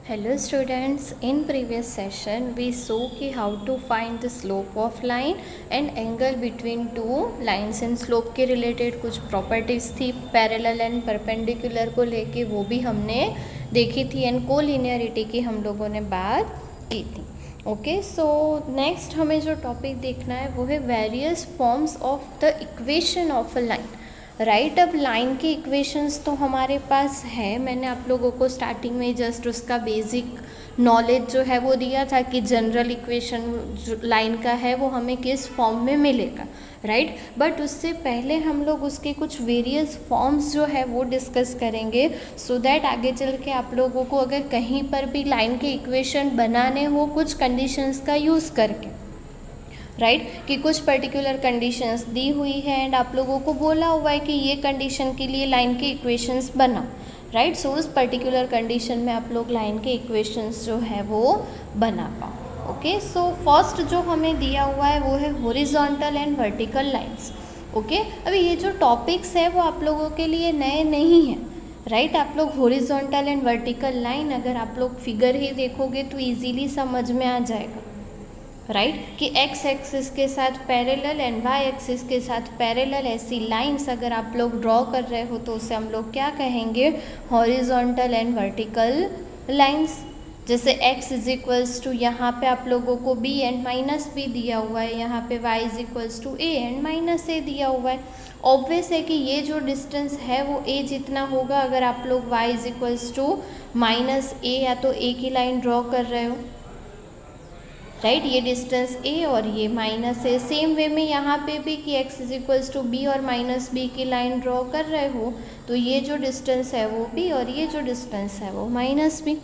Hello students, in previous session we saw कि how to find the slope of line and angle between two lines and slope के related कुछ properties थी parallel and perpendicular को लेके, वो भी हमने देखी थी and कोलिनियरिटी की हम लोगों ने बात की थी। ओके, सो नेक्स्ट हमें जो टॉपिक देखना है वो है various forms of the equation of a line. Right, अब लाइन के इक्वेशंस तो हमारे पास है, मैंने आप लोगों को स्टार्टिंग में जस्ट उसका बेसिक नॉलेज जो है वो दिया था कि जनरल इक्वेशन जो लाइन का है वो हमें किस फॉर्म में मिलेगा। राइट, बट उससे पहले हम लोग उसके कुछ वेरियस फॉर्म्स जो है वो डिस्कस करेंगे, सो दैट आगे चल के आप लोगों को अगर कहीं पर भी लाइन के इक्वेशन बनाने हो कुछ कंडीशंस का यूज़ करके, राइट, कि कुछ पर्टिकुलर कंडीशंस दी हुई है एंड आप लोगों को बोला हुआ है कि ये कंडीशन के लिए लाइन के इक्वेशंस बनाओ। राइट, सो उस पर्टिकुलर कंडीशन में आप लोग लाइन के इक्वेशंस जो है वो बना पाओ। ओके, सो फर्स्ट जो हमें दिया हुआ है वो है horizontal and vertical lines. Okay, अभी ये जो टॉपिक्स है वो आप लोगों के लिए नए नहीं हैं। राइट, आप लोग हॉरिजॉन्टल एंड वर्टिकल लाइन अगर आप लोग फिगर ही देखोगे तो ईजीली समझ में आ जाएगा। राइट, कि एक्स एक्सिस के साथ पैरेलल एंड वाई एक्सिस के साथ पैरेलल ऐसी लाइंस अगर आप लोग ड्रॉ कर रहे हो तो उसे हम लोग क्या कहेंगे, हॉरिजॉन्टल एंड वर्टिकल लाइंस। जैसे x इज इक्वल्स टू, यहाँ पे आप लोगों को b एंड माइनस b दिया हुआ है, यहाँ पे y is equals to a and minus a दिया हुआ है। ऑब्वियस है कि ये जो डिस्टेंस है वो a जितना होगा अगर आप लोग y is equals to minus a या तो a की लाइन ड्रॉ कर रहे हो। राइट, ये डिस्टेंस a और ये माइनस है। सेम वे में यहाँ पे भी कि x is equals to b और माइनस b की लाइन ड्रॉ कर रहे हो तो ये जो डिस्टेंस है वो b और ये जो डिस्टेंस है वो माइनस b।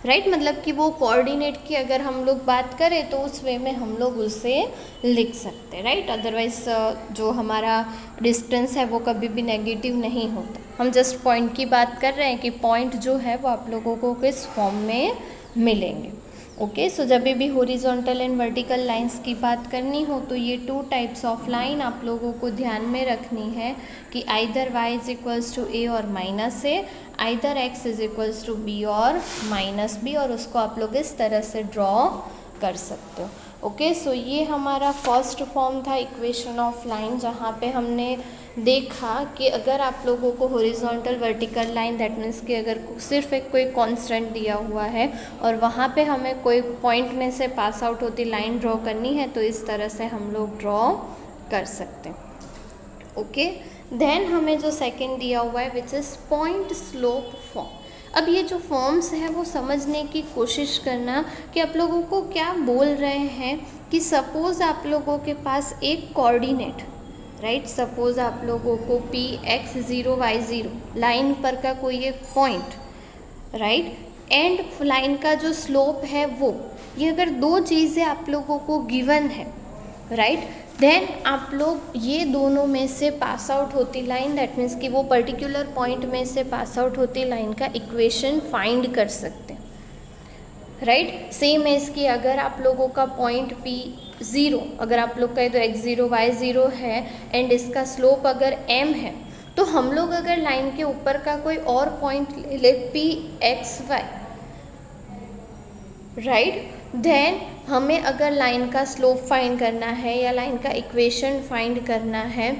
राइट, मतलब कि वो कोऑर्डिनेट की अगर हम लोग बात करें तो उस वे में हम लोग उसे लिख सकते हैं। राइट, अदरवाइज जो हमारा डिस्टेंस है वो कभी भी नेगेटिव नहीं होता। हम जस्ट पॉइंट की बात कर रहे हैं कि पॉइंट जो है वो आप लोगों को किस फॉर्म में मिलेंगे। ओके, सो जब भी हॉरिजॉन्टल एंड वर्टिकल लाइंस की बात करनी हो तो ये टू टाइप्स ऑफ लाइन आप लोगों को ध्यान में रखनी है कि either y is equals to a और minus a, either x is equals to b और माइनस b, और उसको आप लोग इस तरह से ड्रॉ कर सकते हो। ओके, सो ये हमारा फर्स्ट फॉर्म था इक्वेशन ऑफ लाइन, जहाँ पे हमने देखा कि अगर आप लोगों को horizontal vertical line, that means कि अगर सिर्फ एक कोई कांस्टेंट दिया हुआ है और वहाँ पे हमें कोई पॉइंट में से पास आउट होती लाइन ड्रॉ करनी है तो इस तरह से हम लोग ड्रॉ कर सकते हैं। ओके, देन हमें जो सेकंड दिया हुआ है which is point slope form. अब ये जो फॉर्म्स हैं वो समझने की कोशिश करना कि आप लोगों को क्या बोल रहे हैं कि सपोज़ आप लोगों के पास एक कोऑर्डिनेट, राइट, सपोज़ आप लोगों को p x0 y0 लाइन पर का कोई एक पॉइंट, राइट, एंड लाइन का जो स्लोप है वो, ये अगर दो चीज़ें आप लोगों को गिवन है, राइट, देन आप लोग ये दोनों में से पास आउट होती लाइन, दैट मीन्स कि वो पर्टिकुलर पॉइंट में से पास आउट होती लाइन का इक्वेशन फाइंड कर सकते हैं। राइट, सेम है इसकी, अगर आप लोगों का पॉइंट P0 अगर आप लोग कहें तो x0 y0 है एंड इसका स्लोप अगर m है, तो हम लोग अगर लाइन के ऊपर का कोई और पॉइंट ले ले Pxy, राइट, देन हमें अगर लाइन का स्लोप फाइंड करना है या लाइन का इक्वेशन फाइंड करना है,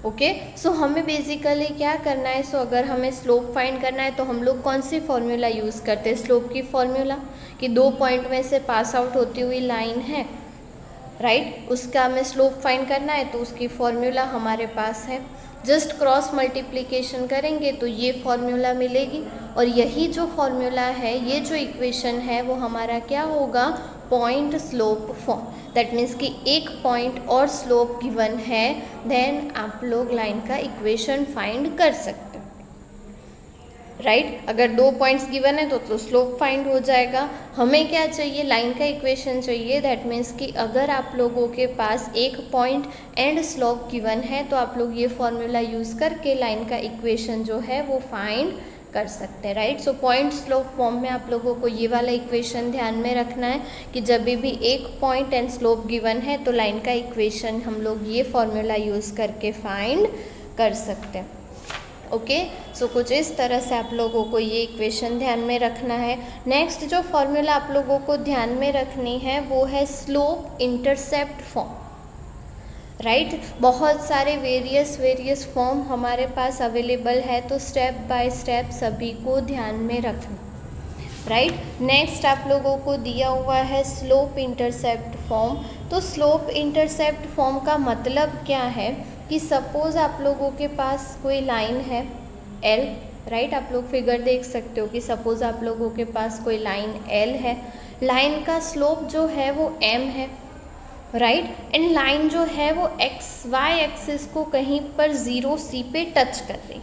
ओके, सो हमें बेसिकली क्या करना है, सो अगर हमें स्लोप फाइंड करना है तो हम लोग कौन सी फॉर्मूला यूज़ करते हैं, स्लोप की फॉर्मूला, कि दो पॉइंट में से पास आउट होती हुई लाइन है, राइट, उसका हमें स्लोप फाइंड करना है तो उसकी फॉर्मूला हमारे पास है, जस्ट क्रॉस मल्टीप्लिकेशन करेंगे तो ये फॉर्मूला मिलेगी, और यही जो फॉर्मूला है, ये जो इक्वेशन है वो हमारा क्या होगा, point slope form. That means कि एक पॉइंट और स्लोप गिवन है, देन आप लोग लाइन का इक्वेशन फाइंड कर सकते हैं। राइट, अगर दो पॉइंट्स गिवन है तो स्लोप फाइंड हो जाएगा। हमें क्या चाहिए, लाइन का इक्वेशन चाहिए, दैट मीन्स कि अगर आप लोगों के पास एक पॉइंट एंड स्लोप गिवन है तो आप लोग ये फॉर्मूला यूज़ करके लाइन का इक्वेशन जो है वो फाइंड कर सकते हैं। Right, so point slope form में आप लोगों को ये वाला इक्वेशन ध्यान में रखना है कि जब भी एक पॉइंट एंड स्लोप गिवन है तो लाइन का इक्वेशन हम लोग ये फॉर्मूला यूज़ करके फाइंड कर सकते हैं। ओके, सो कुछ इस तरह से आप लोगों को ये इक्वेशन ध्यान में रखना है। नेक्स्ट जो फॉर्मूला आप लोगों को ध्यान में रखनी है वो है स्लोप इंटरसेप्ट फॉर्म, राइट। बहुत सारे वेरियस फॉर्म हमारे पास अवेलेबल है, तो स्टेप बाय स्टेप सभी को ध्यान में रखना, राइट। नेक्स्ट आप लोगों को दिया हुआ है स्लोप इंटरसेप्ट फॉर्म। तो स्लोप इंटरसेप्ट फॉर्म का मतलब क्या है कि सपोज आप लोगों के पास कोई लाइन है L, राइट। आप लोग फिगर देख सकते हो कि सपोज आप लोगों के पास कोई लाइन L है, लाइन का स्लोप जो है वो m है, राइट। एंड लाइन जो है वो एक्स वाई एक्सिस को कहीं पर 0C पे टच कर रही,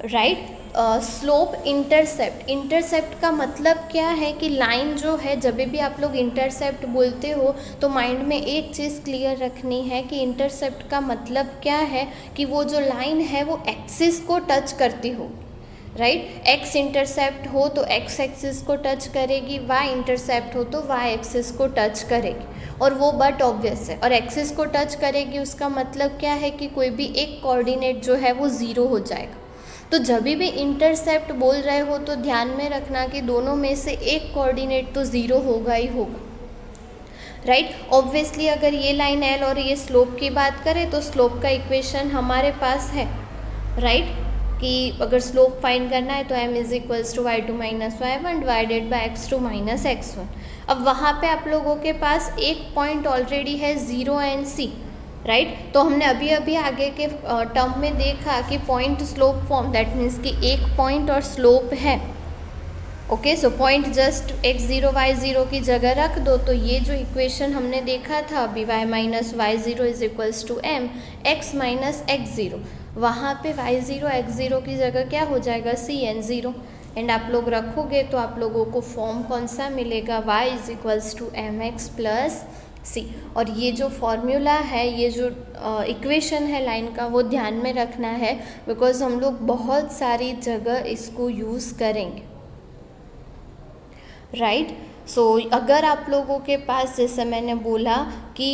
राइट। स्लोप इंटरसेप्ट का मतलब क्या है कि लाइन जो है, जब भी आप लोग इंटरसेप्ट बोलते हो तो माइंड में एक चीज़ क्लियर रखनी है कि इंटरसेप्ट का मतलब क्या है कि वो जो लाइन है वो एक्सिस को टच करती हो, राइट। एक्स इंटरसेप्ट हो तो एक्स एक्सिस को टच करेगी, वाई इंटरसेप्ट हो तो वाई एक्सिस को टच करेगी, और वो बट ऑब्वियस है। और एक्सिस को टच करेगी उसका मतलब क्या है कि कोई भी एक कोऑर्डिनेट जो है वो 0 हो जाएगा। तो जब भी इंटरसेप्ट बोल रहे हो तो ध्यान में रखना कि दोनों में से एक कोऑर्डिनेट तो 0 होगा ही होगा, राइट। ऑब्वियसली अगर ये लाइन L और ये स्लोप की बात करें तो स्लोप का इक्वेशन हमारे पास है, राइट, कि अगर स्लोप फाइंड करना है तो m is y2 - y1 divided by x2 - x1। अब वहाँ पे आप लोगों के पास एक पॉइंट ऑलरेडी है 0 and C, राइट। तो हमने अभी आगे के टर्म में देखा कि point slope form, that means कि एक पॉइंट और स्लोप है, okay. So point just x0 y0 की जगह रख दो, तो ये जो इक्वेशन हमने देखा था अभी y - y0 is equals to m x - x0, वहाँ पे y0 x0 की जगह क्या हो जाएगा c n0, एंड आप लोग रखोगे तो आप लोगों को फॉर्म कौन सा मिलेगा, y is equals to mx plus c। और ये जो फॉर्मूला है, ये जो इक्वेशन है लाइन का, वो ध्यान में रखना है, बिकॉज हम लोग बहुत सारी जगह इसको यूज़ करेंगे, राइट। सो अगर आप लोगों के पास, जैसे मैंने बोला कि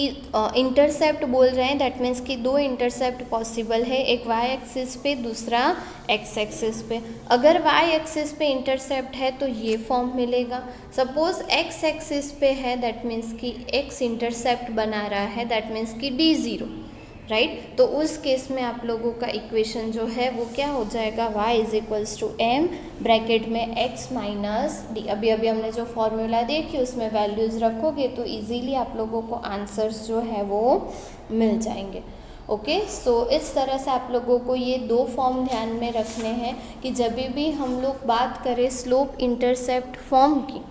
इंटरसेप्ट बोल रहे हैं, दैट मीन्स कि दो इंटरसेप्ट पॉसिबल है, एक वाई एक्सिस पे, दूसरा एक्स एक्सिस पे। अगर वाई एक्सिस पे इंटरसेप्ट है तो ये फॉर्म मिलेगा। सपोज एक्स एक्सिस पे है, दैट मीन्स कि एक्स इंटरसेप्ट बना रहा है, दैट मीन्स कि D0, राइट। तो उस केस में आप लोगों का इक्वेशन जो है वो क्या हो जाएगा, y is equals to m bracket में x माइनस डी। अभी हमने जो फॉर्मूला देखी उसमें वैल्यूज़ रखोगे तो इजीली आप लोगों को आंसर्स जो है वो मिल जाएंगे, ओके। सो इस तरह से आप लोगों को ये दो फॉर्म ध्यान में रखने हैं कि जब भी हम लोग बात करें स्लोप इंटरसेप्ट फॉर्म की,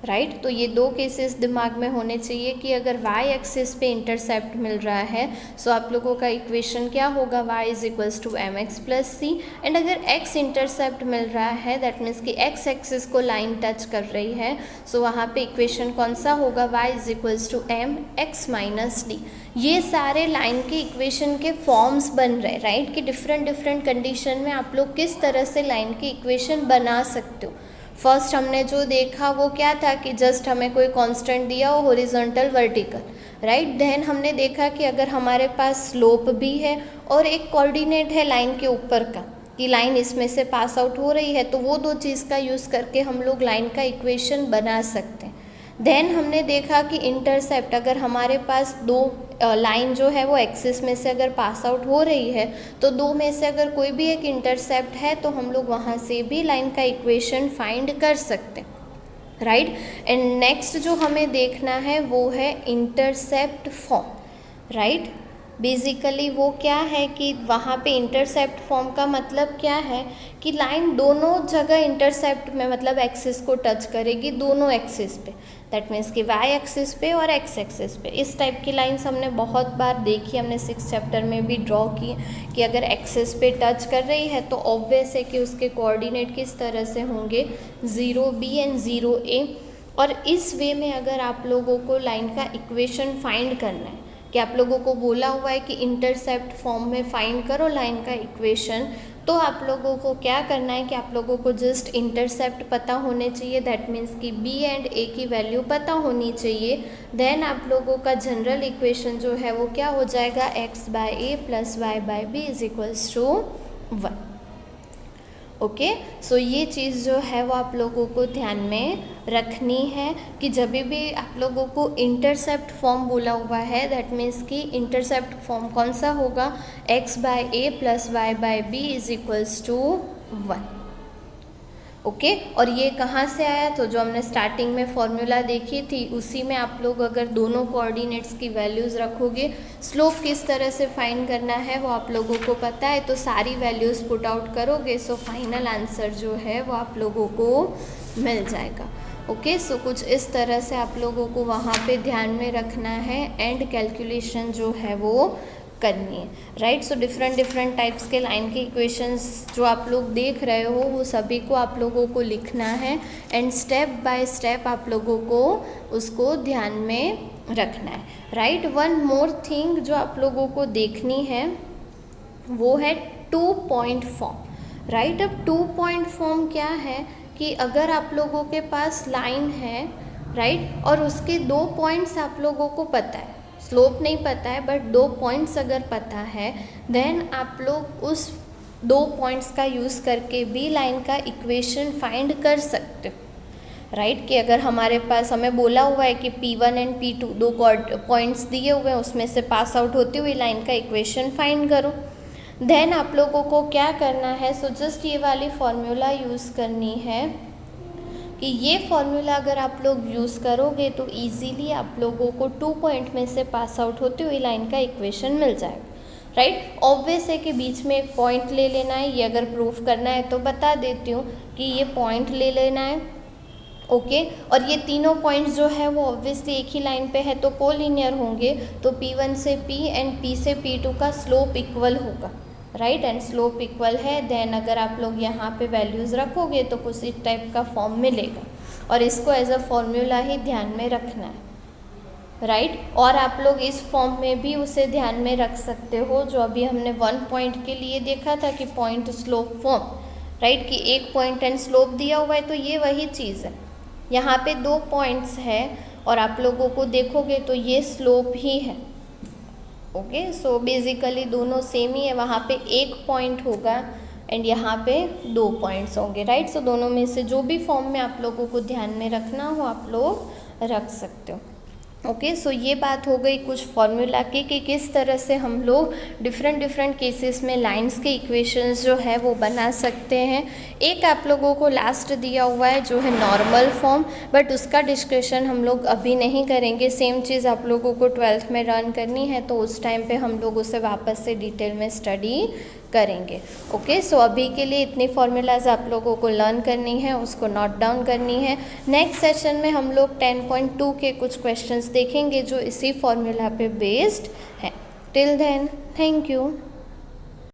राइट, तो ये दो केसेस दिमाग में होने चाहिए कि अगर y एक्सिस पे इंटरसेप्ट मिल रहा है सो आप लोगों का इक्वेशन क्या होगा, y is equals to mx plus C. And अगर x इंटरसेप्ट मिल रहा है, दैट मीन्स कि x एक्सिस को लाइन टच कर रही है, सो वहाँ पे इक्वेशन कौन सा होगा, y is equals to m x minus D. ये सारे लाइन के इक्वेशन के फॉर्म्स बन रहे, राइट, कि डिफरेंट कंडीशन में आप लोग किस तरह से लाइन के इक्वेशन बना सकते हो। फर्स्ट हमने जो देखा वो क्या था कि जस्ट हमें कोई कांस्टेंट दिया हो, हॉरिजॉन्टल वर्टिकल, राइट। देन हमने देखा कि अगर हमारे पास स्लोप भी है और एक कोऑर्डिनेट है लाइन के ऊपर का, कि लाइन इसमें से पास आउट हो रही है, तो वो दो चीज़ का यूज़ करके हम लोग लाइन का इक्वेशन बना सकते हैं। देन हमने देखा कि इंटरसेप्ट, अगर हमारे पास दो लाइन जो है वो एक्सिस में से अगर पास आउट हो रही है तो दो में से अगर कोई भी एक इंटरसेप्ट है तो हम लोग वहाँ से भी लाइन का इक्वेशन फाइंड कर सकते हैं, राइट। एंड नेक्स्ट जो हमें देखना है वो है इंटरसेप्ट फॉर्म, राइट। बेसिकली वो क्या है कि वहाँ पे इंटरसेप्ट फॉर्म का मतलब क्या है कि लाइन दोनों जगह इंटरसेप्ट में, मतलब एक्सिस को टच करेगी दोनों एक्सिस पे, दैट मीन्स कि वाई एक्सिस पे और एक्स एक्सिस पे। इस टाइप की लाइंस हमने बहुत बार देखी, हमने 6th चैप्टर में भी ड्रॉ की कि अगर एक्सिस पे टच कर रही है तो ऑब्वियस है कि उसके कोऑर्डिनेट किस तरह से होंगे, 0b एंड 0a। और इस वे में अगर आप लोगों को लाइन का इक्वेशन फाइंड करना है, कि आप लोगों को बोला हुआ है कि इंटरसेप्ट फॉर्म में फाइंड करो लाइन का इक्वेशन, तो आप लोगों को क्या करना है कि आप लोगों को जस्ट इंटरसेप्ट पता होने चाहिए, दैट मीन्स कि b एंड a की वैल्यू पता होनी चाहिए। देन आप लोगों का जनरल इक्वेशन जो है वो क्या हो जाएगा, x by A plus Y by B is equals to 1। Okay, so ये चीज़ जो है वो आप लोगों को ध्यान में रखनी है कि जब भी आप लोगों को इंटरसेप्ट फॉर्म बोला हुआ है, दैट मीन्स कि इंटरसेप्ट फॉर्म कौन सा होगा, x by A plus Y by B is equals to 1। Okay, और ये कहाँ से आया, तो जो हमने स्टार्टिंग में फॉर्मूला देखी थी उसी में आप लोग अगर दोनों कोऑर्डिनेट्स की वैल्यूज़ रखोगे, स्लोप किस तरह से फाइंड करना है वो आप लोगों को पता है, तो सारी वैल्यूज़ पुट आउट करोगे सो फाइनल आंसर जो है वो आप लोगों को मिल जाएगा। ओके, सो कुछ इस तरह से आप लोगों को वहाँ पे ध्यान में रखना है एंड कैलकुलेशन जो है वो करनी है, राइट। सो डिफरेंट टाइप्स के लाइन के इक्वेशंस जो आप लोग देख रहे हो वो सभी को आप लोगों को लिखना है एंड स्टेप बाय स्टेप आप लोगों को उसको ध्यान में रखना है, राइट। वन मोर थिंग जो आप लोगों को देखनी है वो है 2 पॉइंट फॉर्म, राइट। अब 2 पॉइंट फॉर्म क्या है कि अगर आप लोगों के पास लाइन है, राइट, और उसके 2 पॉइंट्स आप लोगों को पता है, स्लोप नहीं पता है बट 2 पॉइंट्स अगर पता है, देन आप लोग उस 2 पॉइंट्स का यूज़ करके भी लाइन का इक्वेशन फाइंड कर सकते हो, राइट। कि अगर हमारे पास हमें बोला हुआ है कि P1 एंड P2 दो पॉइंट्स दिए हुए हैं, उसमें से पास आउट होती हुई लाइन का इक्वेशन फाइंड करो। देन आप लोगों को क्या करना है, सो जस्ट ये वाली फॉर्मूला यूज़ करनी है कि ये फॉर्मूला अगर आप लोग यूज़ करोगे तो इजीली आप लोगों को 2 पॉइंट में से पास आउट होती हुई लाइन का इक्वेशन मिल जाएगा, राइट। ऑब्वियस है कि बीच में एक पॉइंट ले लेना है, ये अगर प्रूफ करना है तो बता देती हूँ कि ये पॉइंट ले लेना है, ओके। और ये तीनों पॉइंट्स जो है वो ऑब्वियसली एक ही लाइन पे है तो कोलिनियर होंगे, तो P1 से P एंड P से P2 का स्लोप इक्वल होगा, राइट, एंड स्लोप इक्वल है। देन अगर आप लोग यहाँ पे वैल्यूज़ रखोगे तो कुछ इस टाइप का फॉर्म मिलेगा और इसको एज अ फॉर्मूला ही ध्यान में रखना है, राइट। और आप लोग इस फॉर्म में भी उसे ध्यान में रख सकते हो जो अभी हमने 1 पॉइंट के लिए देखा था कि पॉइंट स्लोप फॉर्म, राइट, कि एक पॉइंट एंड स्लोप दिया हुआ है तो ये वही चीज़ है। यहाँ पे 2 पॉइंट्स है और आप लोगों को देखोगे तो ये स्लोप ही है, ओके। सो बेसिकली दोनों सेम ही है, वहाँ पे एक पॉइंट होगा एंड यहाँ पे 2 पॉइंट्स होंगे, राइट। सो दोनों में से जो भी फॉर्म में आप लोगों को ध्यान में रखना हो आप लोग रख सकते हो, ओके। सो ये बात हो गई कुछ फॉर्मूला की कि किस तरह से हम लोग डिफरेंट केसेस में लाइंस के इक्वेशंस जो है वो बना सकते हैं। एक आप लोगों को लास्ट दिया हुआ है जो है नॉर्मल फॉर्म, बट उसका डिस्कशन हम लोग अभी नहीं करेंगे। सेम चीज़ आप लोगों को 12th में रन करनी है तो उस टाइम पे हम लोग उसे वापस से डिटेल में स्टडी करेंगे, ओके। सो अभी के लिए इतनी फार्मूलाज आप लोगों को लर्न करनी है, उसको नोट डाउन करनी है। नेक्स्ट सेशन में हम लोग 10.2 के कुछ क्वेश्चंस देखेंगे जो इसी फार्मूला पे बेस्ड है। Till then thank you.